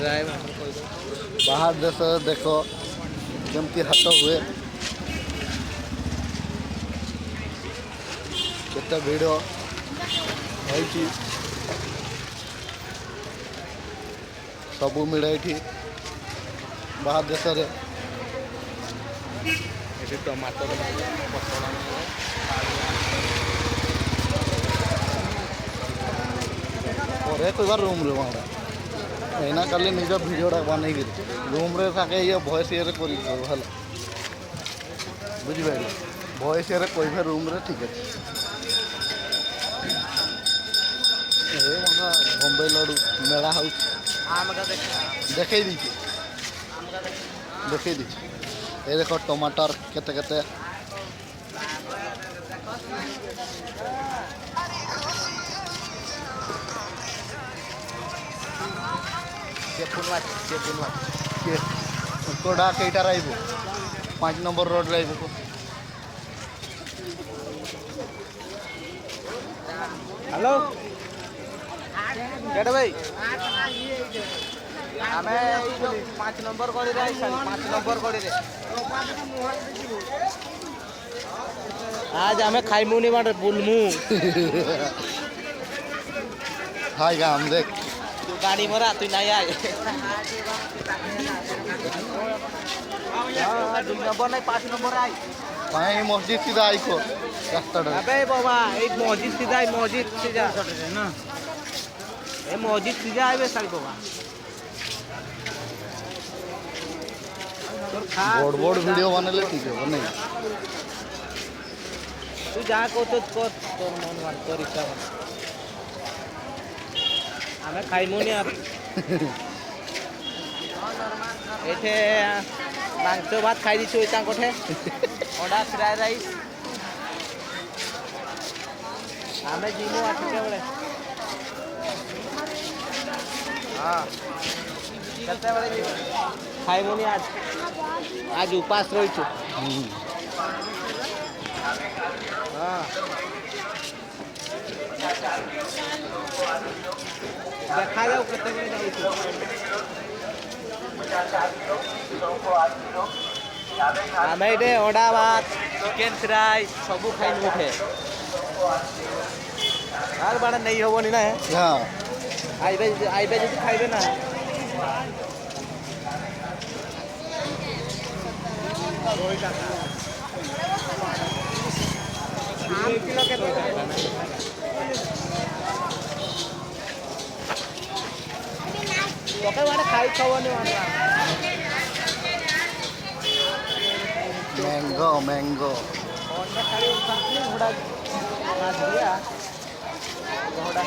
बाहर देश देख केमती हाथ हुए केते भिड़ होइछि सबू मिले ये बाहर देश रे टमाटर कोई रूम रे वहाँ एना कल निज भिडटा बन रूम रे साके ये भॉइस ये कर बुझे भॉइस ये कह रूम रे ठीक है बम्बई लडू मेला हाउस देखे दीची ये देखो टमाटर केते केते कोडा कईटा रही 5 नंबर रोड रही हेलो केटे भाई आम 5 नंबर गड़ी 5 नंबर गड़ी आज आम खाइमुनी बाटे बुलमु हाय गाम देख गाड़ी मरा तू नहीं आए 2 नंबर नहीं 5 नंबर आई कहीं मस्जिद सीधा आई को अबे बाबा एक मस्जिद सीधा आई मस्जिद सीधा ना ए मस्जिद सीधा आए साल बाबा बोर्ड बोर्ड वीडियो बनले ठीक है नहीं तू जा को तो तोर मन मान तोर इच्छा आमे खाइमुनी एठे मांस भात खाई दी कोठे अंडा फ्राई राइस आमे जीमु आठटे बेले हाँ केते बेले जीमु खाइमुनी आज उपास रही हाँ देखा जाओ केते आम ये अंडा भात चिकेन फ्राई सबू खाई उठे यार बड़ा नहीं होनी ना हाँ आइबे जो खाइबे ना 3 किलो के ओके वाला खाई खवनी मैंगो मैंगो खाली घोड़ा दिया घोड़ा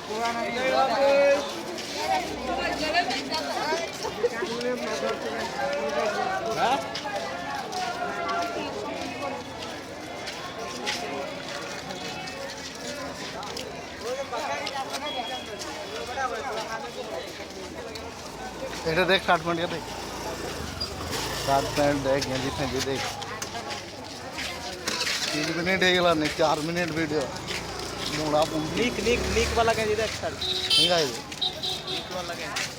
पुराना এটা দেখ 60 মিনিট দেখ 60 মিনিট দেখ গেঞ্জি ফেঞ্জি দেখ 3 मिनट हो गया नहीं 4 मिनट वीडियो मोड़ा लीक लीक लीक वाला गंजी देख सर नहीं गाइस लीक वाला गंजी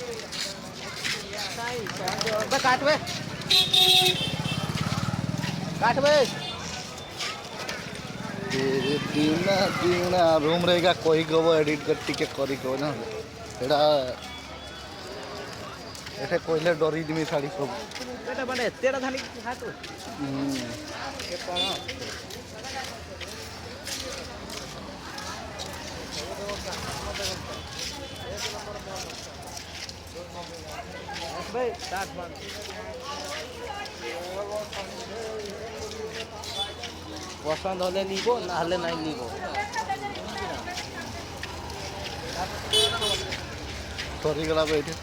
बस काट बे दीना दीना रूम रहेगा कोई गो एडिट कर टिके करी को ना एटा एठे कोइले डरी दिमी साड़ी सब एटा बने तेरा धानी हातु ए कोन भाई 60 मान पसंद होले नीबो ना हले नहीं नीबो सॉरी गला बैठे